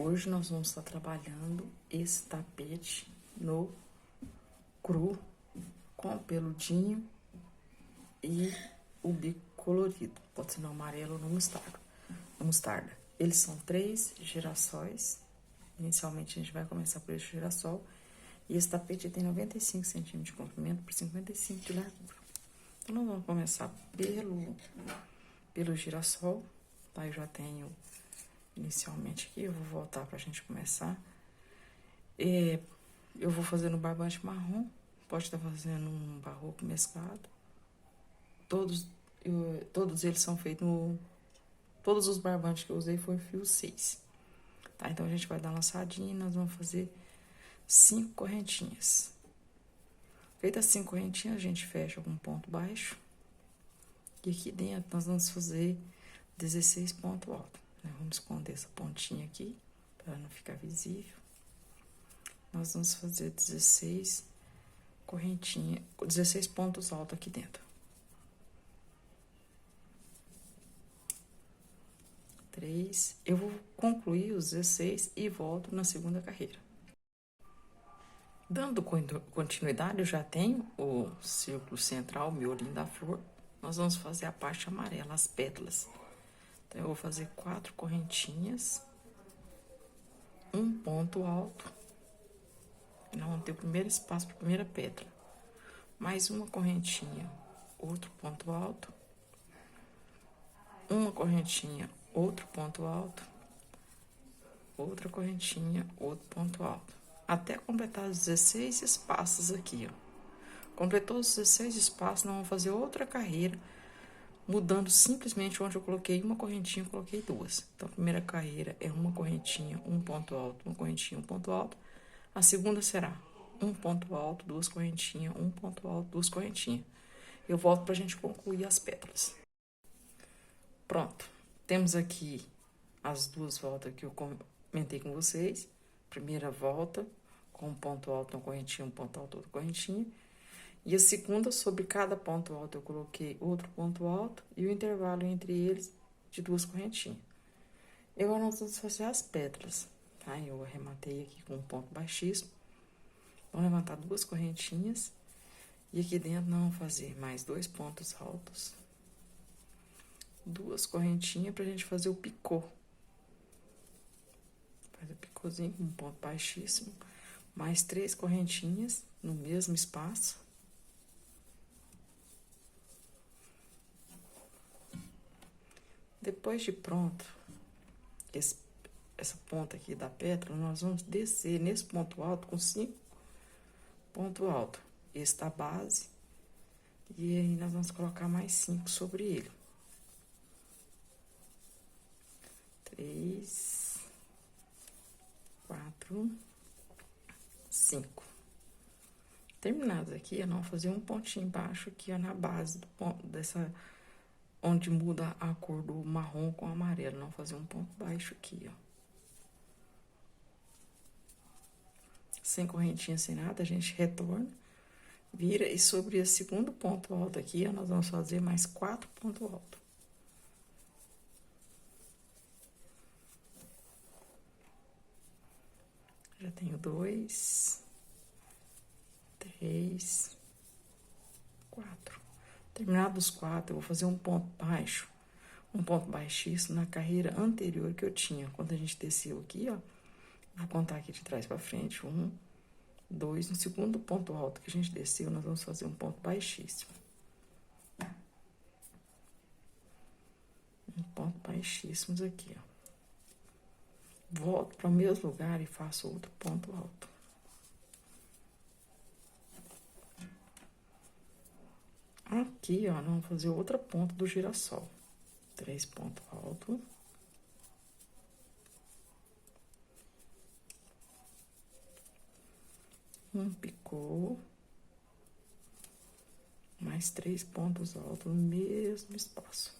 Hoje nós vamos estar trabalhando esse tapete no cru, com peludinho e o bico colorido. Pode ser no amarelo ou no mostarda. Eles são 3 girassóis. Inicialmente a gente vai começar por esse girassol. E esse tapete tem 95 centímetros de comprimento por 55 de largura. Então nós vamos começar pelo girassol. Tá? Eu já tenho inicialmente aqui, eu vou voltar pra gente começar. Eu vou fazer no barbante marrom, pode estar fazendo um barroco mesclado. Todos eles são feitos no... Todos os barbantes que eu usei foi fio 6. Tá? Então a gente vai dar uma laçadinha e nós vamos fazer 5 correntinhas. Feitas 5 correntinhas, a gente fecha com um ponto baixo. E aqui dentro nós vamos fazer 16 pontos altos. Vamos esconder essa pontinha aqui, para não ficar visível. Nós vamos fazer 16 correntinhas, 16 pontos altos aqui dentro. 3. Eu vou concluir os 16 e volto na segunda carreira. Dando continuidade, eu já tenho o círculo central, o miolinho da flor. Nós vamos fazer a parte amarela, as pétalas. Então, eu vou fazer 4 correntinhas, um ponto alto. Nós vamos ter o primeiro espaço para a primeira pétala. Mais uma correntinha, outro ponto alto. Uma correntinha, outro ponto alto. Outra correntinha, outro ponto alto. Até completar os 16 espaços aqui, ó. Completou os 16 espaços, nós vamos fazer outra carreira, mudando simplesmente onde eu coloquei uma correntinha, eu coloquei 2. Então, a primeira carreira é uma correntinha, um ponto alto, uma correntinha, um ponto alto. A segunda será um ponto alto, 2 correntinhas, um ponto alto, 2 correntinhas. Eu volto pra gente concluir as pétalas. Pronto. Temos aqui as 2 voltas que eu comentei com vocês. Primeira volta, com um ponto alto, uma correntinha, um ponto alto, outra correntinha. E a segunda, sobre cada ponto alto, eu coloquei outro ponto alto e o intervalo entre eles de 2 correntinhas. E agora nós vamos fazer as pétalas, tá? Eu arrematei aqui com um ponto baixíssimo. Vamos levantar 2 correntinhas. E aqui dentro nós vamos fazer mais 2 pontos altos. 2 correntinhas pra gente fazer o picô. Faz o picôzinho com um ponto baixíssimo. Mais 3 correntinhas no mesmo espaço. Depois de pronto, essa ponta aqui da pétala, nós vamos descer nesse ponto alto com 5 pontos altos. Esse da base. E aí, nós vamos colocar mais 5 sobre ele. 3, 4, 5. Terminados aqui, nós vamos fazer um pontinho embaixo aqui, ó, na base do ponto, onde muda a cor do marrom com o amarelo. Nós vamos fazer um ponto baixo aqui, ó. Sem correntinha, sem nada, a gente retorna, vira, e sobre esse segundo ponto alto aqui, ó, nós vamos fazer mais 4 pontos altos. Já tenho 2, 3, 4. Terminados os 4, eu vou fazer um ponto baixo, um ponto baixíssimo na carreira anterior que eu tinha. Quando a gente desceu aqui, ó, vou contar aqui de trás pra frente, 1, 2, no segundo ponto alto que a gente desceu, nós vamos fazer um ponto baixíssimo. Um ponto baixíssimo aqui, ó. Volto para o mesmo lugar e faço outro ponto alto. Aqui, ó, nós vamos fazer outra ponta do girassol. 3 pontos altos. Um picô. Mais 3 pontos altos no mesmo espaço.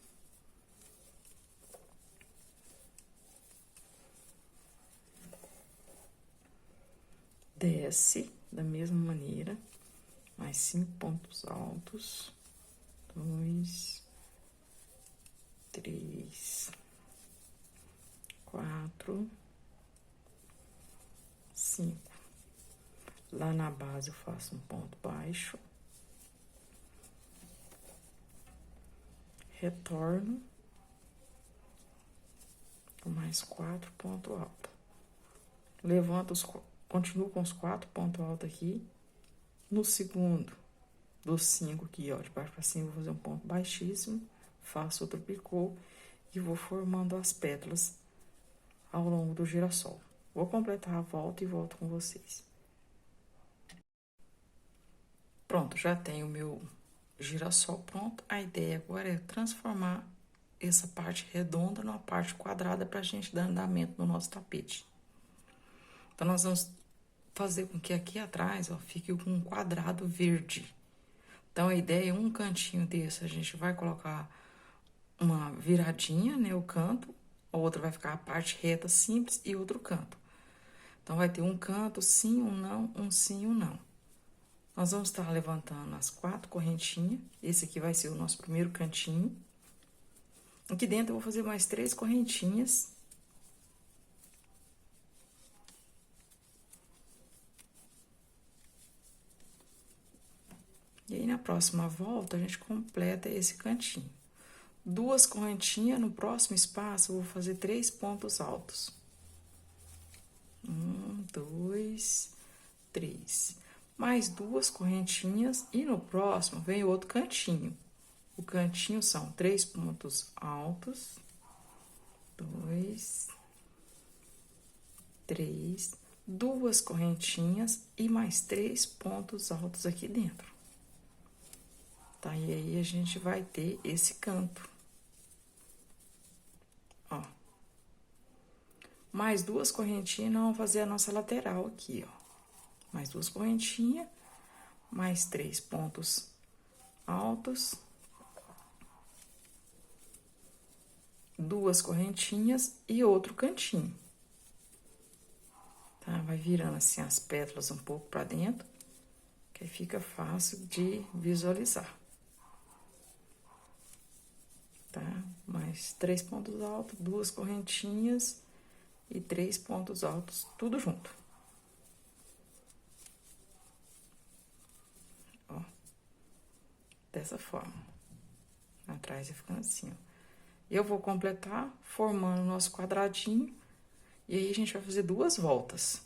Desce da mesma maneira, mais 5 pontos altos. 2, 3, 4, 5. Lá na base eu faço um ponto baixo, retorno com mais 4 pontos altos. Levanto continuo com os 4 pontos altos aqui. No segundo dos 5 aqui, ó, de baixo para cima, vou fazer um ponto baixíssimo, faço outro picô e vou formando as pétalas ao longo do girassol. Vou completar a volta e volto com vocês. Pronto, já tenho o meu girassol pronto. A ideia agora é transformar essa parte redonda numa parte quadrada para a gente dar andamento no nosso tapete. Então, nós vamos fazer com que aqui atrás, ó, fique com um quadrado verde. Então, a ideia é um cantinho desse, a gente vai colocar uma viradinha, né, o canto, a outra vai ficar a parte reta simples e outro canto. Então, vai ter um canto, sim, um não, um sim, um não. Nós vamos estar levantando as 4 correntinhas. Esse aqui vai ser o nosso primeiro cantinho. Aqui dentro eu vou fazer mais 3 correntinhas. E aí, na próxima volta, a gente completa esse cantinho. 2 correntinhas, no próximo espaço, eu vou fazer 3 pontos altos. 1, 2, 3. Mais 2 correntinhas e no próximo vem outro cantinho. O cantinho são 3 pontos altos, 2, 3, 2 correntinhas e mais 3 pontos altos aqui dentro. Tá? E aí, a gente vai ter esse canto. Ó. Mais 2 correntinhas, nós vamos fazer a nossa lateral aqui, ó. Mais 2 correntinhas, mais 3 pontos altos, 2 correntinhas e outro cantinho. Tá? Vai virando assim as pétalas um pouco pra dentro, que aí fica fácil de visualizar. Tá? Mais 3 pontos altos, 2 correntinhas e 3 pontos altos, tudo junto. Ó, dessa forma. Atrás vai ficando assim, ó. Eu vou completar formando o nosso quadradinho e aí a gente vai fazer 2 voltas,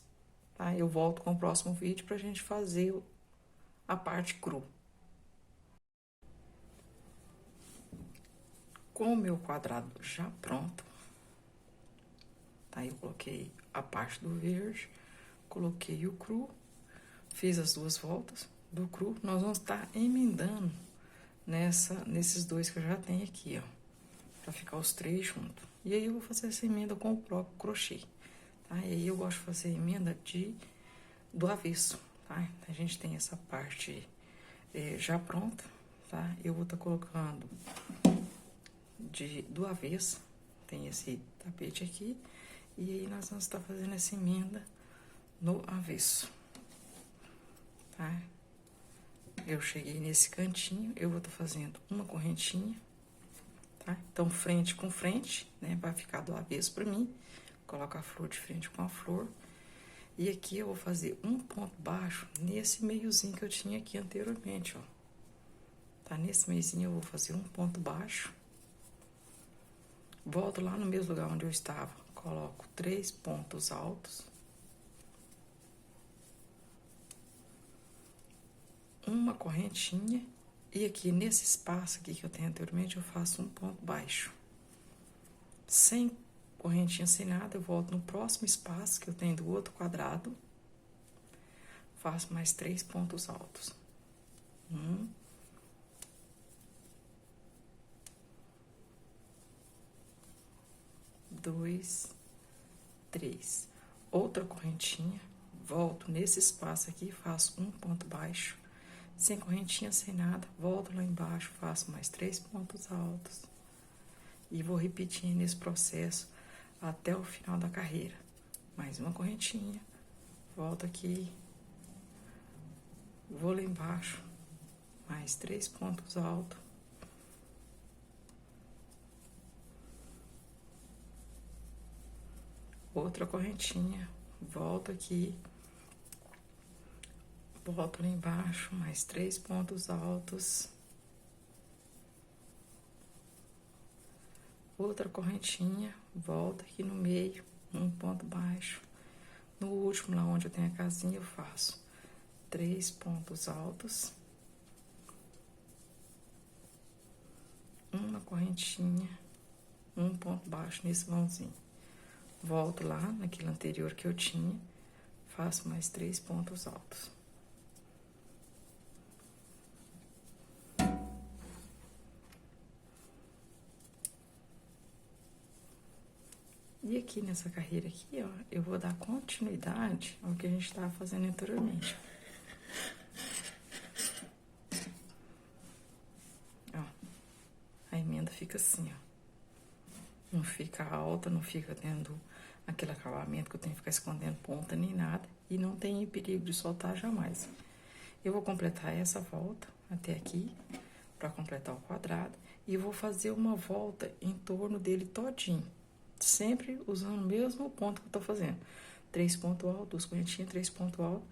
tá? Eu volto com o próximo vídeo pra gente fazer a parte cru. Com o meu quadrado já pronto, tá? Eu coloquei a parte do verde, coloquei o cru, fiz as 2 voltas do cru. Nós vamos estar emendando nesses 2 que eu já tenho aqui, ó, pra ficar os 3 juntos. E aí, eu vou fazer essa emenda com o próprio crochê, tá? E aí, eu gosto de fazer a emenda do avesso, tá? A gente tem essa parte já pronta, tá? Eu vou estar colocando do avesso, tem esse tapete aqui, e aí nós vamos estar fazendo essa emenda no avesso, tá? Eu cheguei nesse cantinho, eu vou estar fazendo uma correntinha, tá? Então, frente com frente, né? Vai ficar do avesso pra mim, coloco a flor de frente com a flor, e aqui eu vou fazer um ponto baixo nesse meiozinho que eu tinha aqui anteriormente, ó. Tá? Nesse meiozinho eu vou fazer um ponto baixo. Volto lá no mesmo lugar onde eu estava, coloco 3 pontos altos. Uma correntinha. E aqui nesse espaço aqui que eu tenho anteriormente, eu faço um ponto baixo. Sem correntinha, sem nada, eu volto no próximo espaço que eu tenho do outro quadrado. Faço mais 3 pontos altos. 1, 2, 3. Outra correntinha, volto nesse espaço aqui, faço um ponto baixo, sem correntinha, sem nada, volto lá embaixo, faço mais 3 pontos altos e vou repetindo esse processo até o final da carreira. Mais uma correntinha, volto aqui, vou lá embaixo, mais 3 pontos altos. Outra correntinha, volto aqui, Volto lá embaixo, mais 3 pontos altos. Outra correntinha, volta aqui no meio, um ponto baixo. No último, lá onde eu tenho a casinha, eu faço 3 pontos altos. Uma correntinha, um ponto baixo nesse vãozinho. Volto lá naquele anterior que eu tinha, faço mais 3 pontos altos. E aqui nessa carreira aqui, ó, eu vou dar continuidade ao que a gente estava fazendo anteriormente. Ó, a emenda fica assim, ó. Não fica alta, não fica tendo aquele acabamento que eu tenho que ficar escondendo ponta nem nada. E não tem perigo de soltar jamais. Eu vou completar essa volta até aqui, para completar o quadrado. E vou fazer uma volta em torno dele todinho. Sempre usando o mesmo ponto que eu tô fazendo. 3 pontos altos, 2 correntinhas, 3 pontos altos,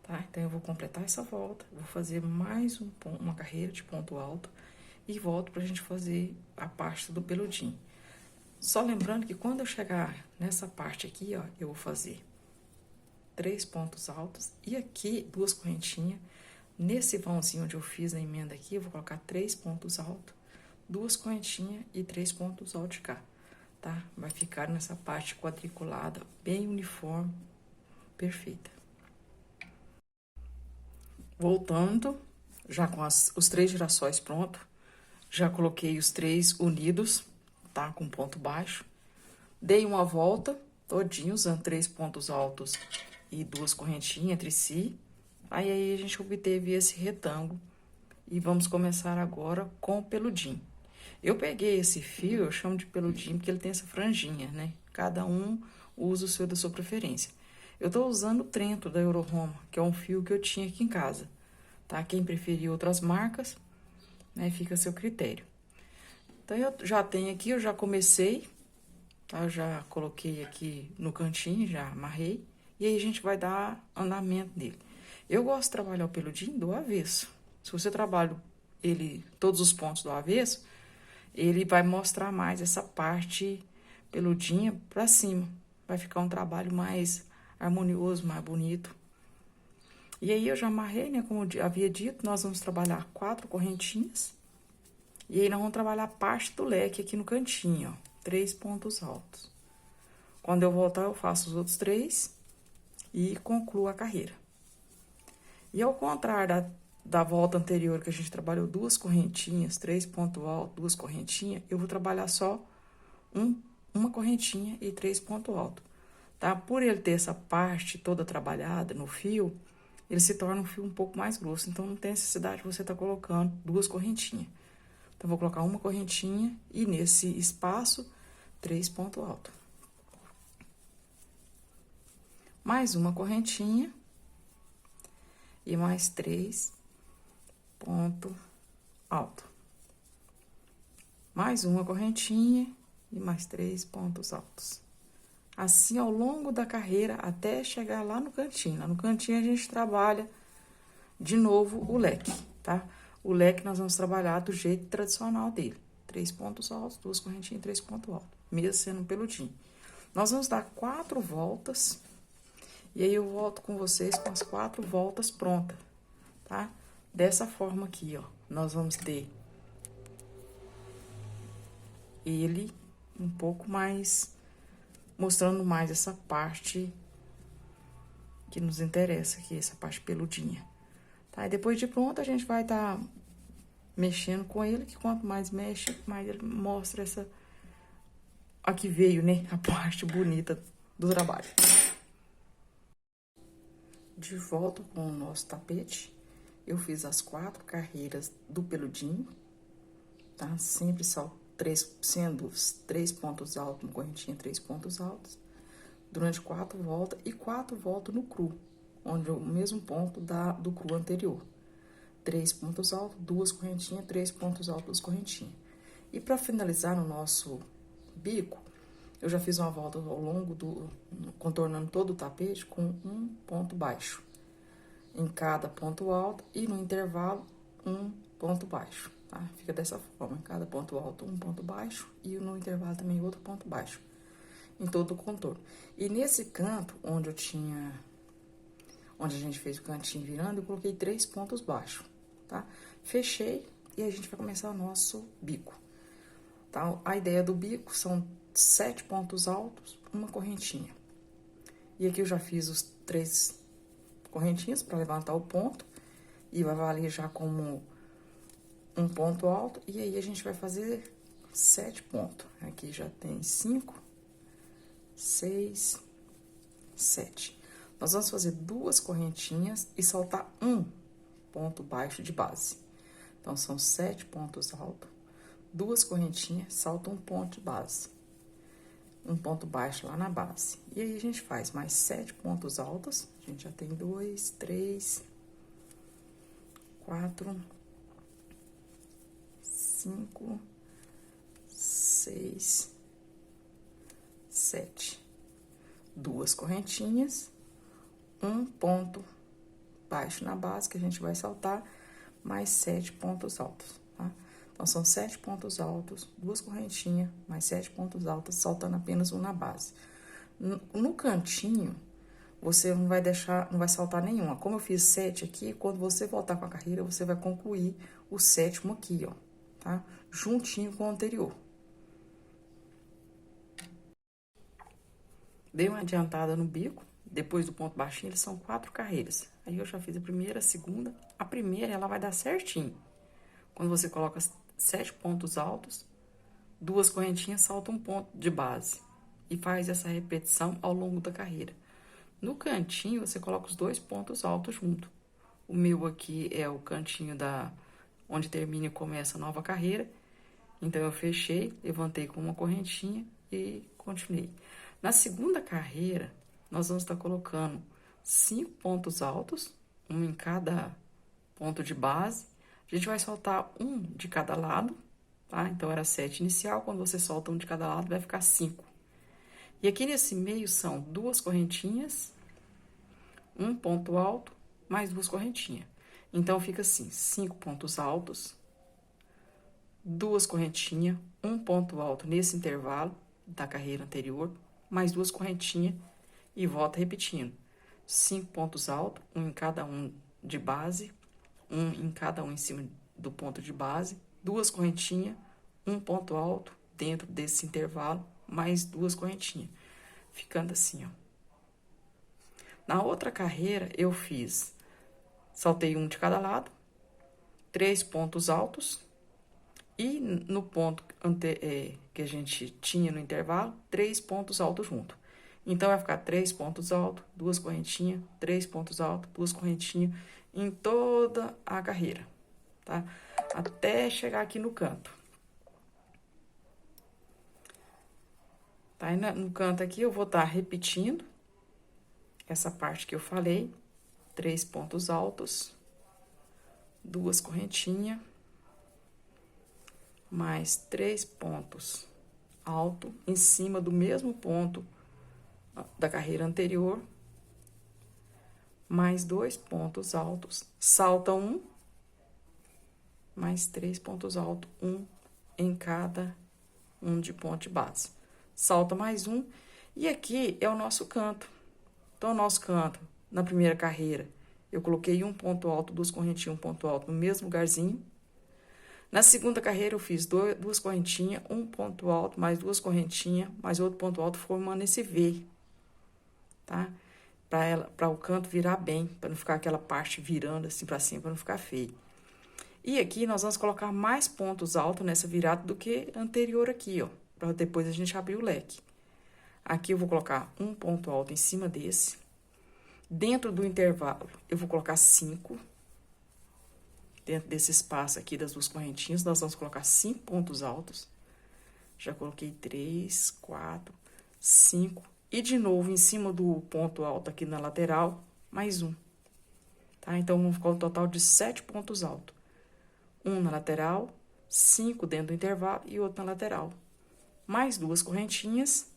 tá? Então, eu vou completar essa volta, vou fazer mais uma carreira de ponto alto e volto pra gente fazer a parte do peludinho. Só lembrando que quando eu chegar nessa parte aqui, ó, eu vou fazer 3 pontos altos e aqui 2 correntinhas. Nesse vãozinho onde eu fiz a emenda aqui, eu vou colocar 3 pontos altos, 2 correntinhas e 3 pontos altos de cá. Tá? Vai ficar nessa parte quadriculada, bem uniforme, perfeita. Voltando, já com os 3 girassóis prontos, já coloquei os 3 unidos, tá? Com ponto baixo. Dei uma volta todinho, usando 3 pontos altos e 2 correntinhas entre si. Aí a gente obteve esse retângulo. E vamos começar agora com o peludinho. Eu peguei esse fio, eu chamo de peludinho, porque ele tem essa franjinha, né? Cada um usa o seu da sua preferência. Eu tô usando o Trento da Euroroma, que é um fio que eu tinha aqui em casa, tá? Quem preferir outras marcas, né? Fica a seu critério. Então, eu já tenho aqui, eu já comecei, tá? Eu já coloquei aqui no cantinho, já amarrei. E aí, a gente vai dar andamento nele. Eu gosto de trabalhar o peludinho do avesso. Se você trabalha ele, todos os pontos do avesso, ele vai mostrar mais essa parte peludinha pra cima. Vai ficar um trabalho mais harmonioso, mais bonito. E aí, eu já amarrei, né? Como eu havia dito, nós vamos trabalhar 4 correntinhas. E aí, nós vamos trabalhar parte do leque aqui no cantinho, ó. 3 pontos altos. Quando eu voltar, eu faço os outros 3 e concluo a carreira. E ao contrário da volta anterior, que a gente trabalhou 2 correntinhas, 3 pontos altos, 2 correntinhas, eu vou trabalhar só uma correntinha e 3 pontos altos, tá? Por ele ter essa parte toda trabalhada no fio, ele se torna um fio um pouco mais grosso, então não tem necessidade de você estar colocando 2 correntinhas. Então, eu vou colocar uma correntinha e nesse espaço, 3 pontos altos. Mais uma correntinha e mais 3 ponto alto. Mais uma correntinha e mais 3 pontos altos. Assim, ao longo da carreira, até chegar lá no cantinho. Lá no cantinho, a gente trabalha de novo o leque, tá? O leque nós vamos trabalhar do jeito tradicional dele. 3 pontos altos, 2 correntinhas e 3 pontos altos. Mesmo sendo um peludinho. Nós vamos dar 4 voltas. E aí, eu volto com vocês com as 4 voltas prontas, tá? Dessa forma aqui, ó. Nós vamos ter ele um pouco mais, mostrando mais essa parte que nos interessa aqui, essa parte peludinha, tá? E depois de pronto, a gente vai estar mexendo com ele, que quanto mais mexe, mais ele mostra essa... Aqui veio, né? A parte bonita do trabalho. De volta com o nosso tapete, eu fiz as 4 carreiras do peludinho, tá? Sempre só sendo 3 pontos altos, uma correntinha, 3 pontos altos, durante 4 voltas e 4 voltas no cru, onde é o mesmo ponto do cru anterior. 3 pontos altos, 2 correntinhas, 3 pontos altos, 2 correntinhas. E para finalizar no nosso bico, eu já fiz uma volta ao longo contornando todo o tapete com um ponto baixo. em cada ponto alto e no intervalo um ponto baixo, tá? Fica dessa forma, em cada ponto alto um ponto baixo e no intervalo também outro ponto baixo, em todo o contorno. E nesse canto, onde a gente fez o cantinho virando, eu coloquei 3 pontos baixos, tá? Fechei e a gente vai começar o nosso bico, tá? A ideia do bico são 7 pontos altos, uma correntinha. E aqui eu já fiz os 3 correntinhas para levantar o ponto e vai valer já como um ponto alto. E aí a gente vai fazer 7 pontos. Aqui já tem 5, 6, 7. Nós vamos fazer 2 correntinhas e soltar um ponto baixo de base. Então, são 7 pontos altos, 2 correntinhas, salta um ponto de base. Um ponto baixo lá na base. E aí, a gente faz mais 7 pontos altos. A gente já tem 2, 3, 4, 5, 6, 7. 2 correntinhas, um ponto baixo na base, que a gente vai saltar, mais 7 pontos altos, tá? Então, são 7 pontos altos, 2 correntinhas, mais 7 pontos altos, saltando apenas um na base. No cantinho, você não vai saltar nenhuma. Como eu fiz 7 aqui, quando você voltar com a carreira, você vai concluir o 7º aqui, ó, tá? Juntinho com o anterior. Dei uma adiantada no bico, depois do ponto baixinho, eles são 4 carreiras. Aí, eu já fiz a primeira, a segunda. A primeira, ela vai dar certinho. Quando você coloca 7 pontos altos, 2 correntinhas, salta um ponto de base. E faz essa repetição ao longo da carreira. No cantinho, você coloca os 2 pontos altos junto. O meu aqui é o cantinho onde termina e começa a nova carreira. Então, eu fechei, levantei com uma correntinha e continuei. Na segunda carreira, nós vamos estar colocando 5 pontos altos, um em cada ponto de base. A gente vai soltar um de cada lado, tá? Então, era 7 inicial, quando você solta um de cada lado, vai ficar 5. E aqui nesse meio são 2 correntinhas, um ponto alto, mais 2 correntinhas. Então, fica assim, 5 pontos altos, 2 correntinhas, um ponto alto nesse intervalo da carreira anterior, mais 2 correntinhas e volta repetindo. 5 pontos altos, um em cada um de base, um em cada um em cima do ponto de base, 2 correntinhas, um ponto alto dentro desse intervalo, mais 2 correntinhas, ficando assim, ó. Na outra carreira, eu saltei um de cada lado, 3 pontos altos, e no ponto que a gente tinha no intervalo, 3 pontos altos junto. Então, vai ficar 3 pontos altos, 2 correntinhas, 3 pontos altos, 2 correntinhas, em toda a carreira, tá? Até chegar aqui no canto. Tá? E no canto aqui, eu vou estar repetindo essa parte que eu falei. 3 pontos altos, 2 correntinhas, mais 3 pontos altos em cima do mesmo ponto da carreira anterior, mais 2 pontos altos, salta um, mais 3 pontos altos, um em cada um de ponto de base. Salta mais um, e aqui é o nosso canto. Então, o nosso canto, na primeira carreira, eu coloquei um ponto alto, 2 correntinhas, um ponto alto no mesmo lugarzinho. Na segunda carreira, eu fiz 2 correntinhas, um ponto alto, mais 2 correntinhas, mais outro ponto alto, formando esse V, tá? Para o canto virar bem, para não ficar aquela parte virando assim para cima, para não ficar feio. E aqui nós vamos colocar mais pontos altos nessa virada do que anterior aqui, ó, para depois a gente abrir o leque. Aqui eu vou colocar um ponto alto em cima desse. Dentro do intervalo, eu vou colocar 5. Dentro desse espaço aqui das 2 correntinhas, nós vamos colocar 5 pontos altos. Já coloquei 3, 4, 5. E de novo, em cima do ponto alto aqui na lateral, mais um. Tá? Então, vamos ficar um total de 7 pontos altos. Um na lateral, 5 dentro do intervalo e outro na lateral. Mais 2 correntinhas,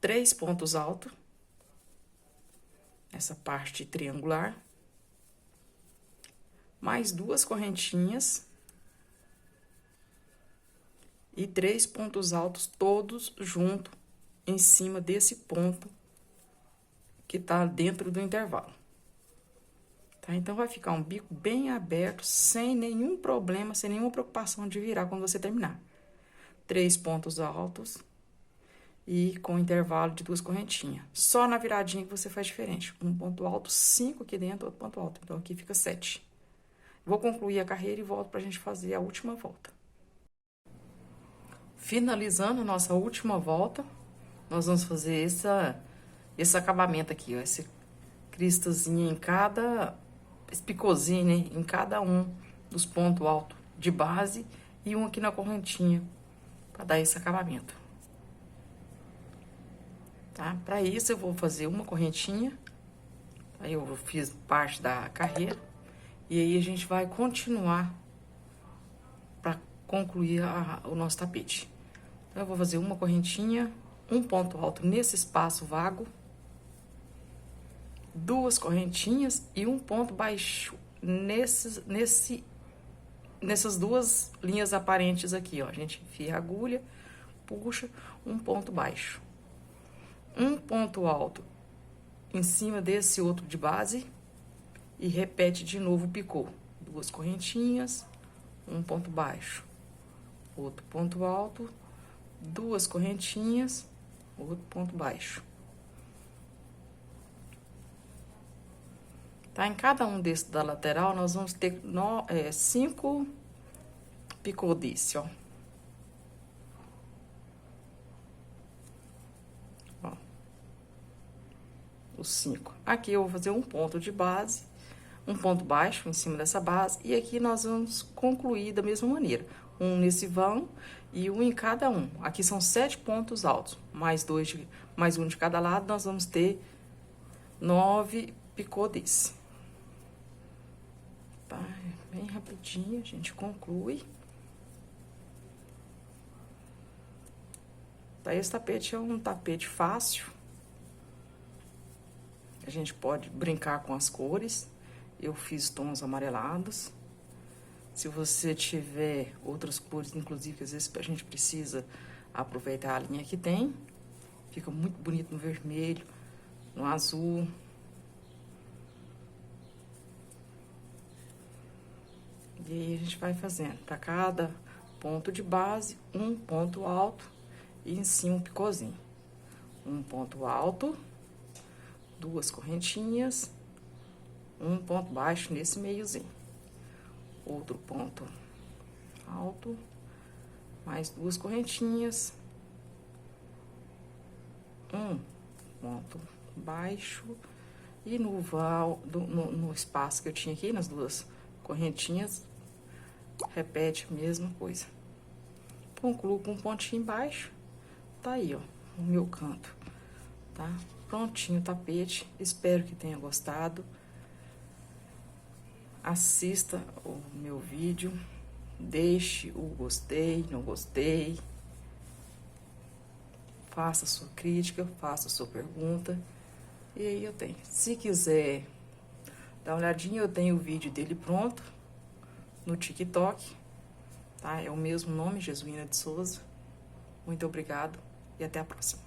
3 pontos altos. essa parte triangular, mais 2 correntinhas e 3 pontos altos todos junto em cima desse ponto que tá dentro do intervalo. Tá? Então, vai ficar um bico bem aberto, sem nenhum problema, sem nenhuma preocupação de virar quando você terminar. 3 pontos altos e com intervalo de 2 correntinhas. Só na viradinha que você faz diferente. Um ponto alto, 5 aqui dentro, outro ponto alto. Então, aqui fica 7. Vou concluir a carreira e volto pra gente fazer a última volta. Finalizando a nossa última volta, nós vamos fazer esse acabamento aqui, ó. Esse cristazinho em cada... Esse picôzinho, né? Em cada um dos pontos altos de base e um aqui na correntinha, pra dar esse acabamento. Tá? Pra isso, eu vou fazer uma correntinha. Aí, eu fiz parte da carreira. E aí, a gente vai continuar pra concluir o nosso tapete. Então, eu vou fazer uma correntinha, um ponto alto nesse espaço vago, 2 correntinhas e um ponto baixo nessas 2 linhas aparentes aqui, ó. A gente enfia a agulha, puxa, um ponto baixo. Um ponto alto em cima desse outro de base e repete de novo o picô. 2 correntinhas, um ponto baixo, outro ponto alto, 2 correntinhas, outro ponto baixo. Tá? Em cada um desses da lateral, nós vamos ter 5 picô desse, ó. Ó. Os 5. Aqui eu vou fazer um ponto de base, um ponto baixo em cima dessa base, e aqui nós vamos concluir da mesma maneira. Um nesse vão e um em cada um. Aqui são 7 pontos altos, mais um de cada lado, nós vamos ter 9 picô desse. Tá? Bem rapidinho, a gente conclui. Tá? Esse tapete é um tapete fácil. A gente pode brincar com as cores. Eu fiz tons amarelados. Se você tiver outras cores, inclusive, que às vezes a gente precisa aproveitar a linha que tem. Fica muito bonito no vermelho, no azul. E aí, a gente vai fazendo para cada ponto de base, um ponto alto e em cima um picôzinho. Um ponto alto, 2 correntinhas, um ponto baixo nesse meiozinho. Outro ponto alto, mais 2 correntinhas, um ponto baixo e no espaço que eu tinha aqui, nas 2 correntinhas, repete a mesma coisa. Concluo com um pontinho baixo, tá aí, ó, o meu canto, tá? Prontinho o tapete, espero que tenha gostado. Assista o meu vídeo, deixe o gostei, não gostei, faça sua crítica, faça sua pergunta, e aí eu tenho. Se quiser dar uma olhadinha, eu tenho o vídeo dele pronto no TikTok, tá? É o mesmo nome, Jesuína de Souza. Muito obrigado e até a próxima.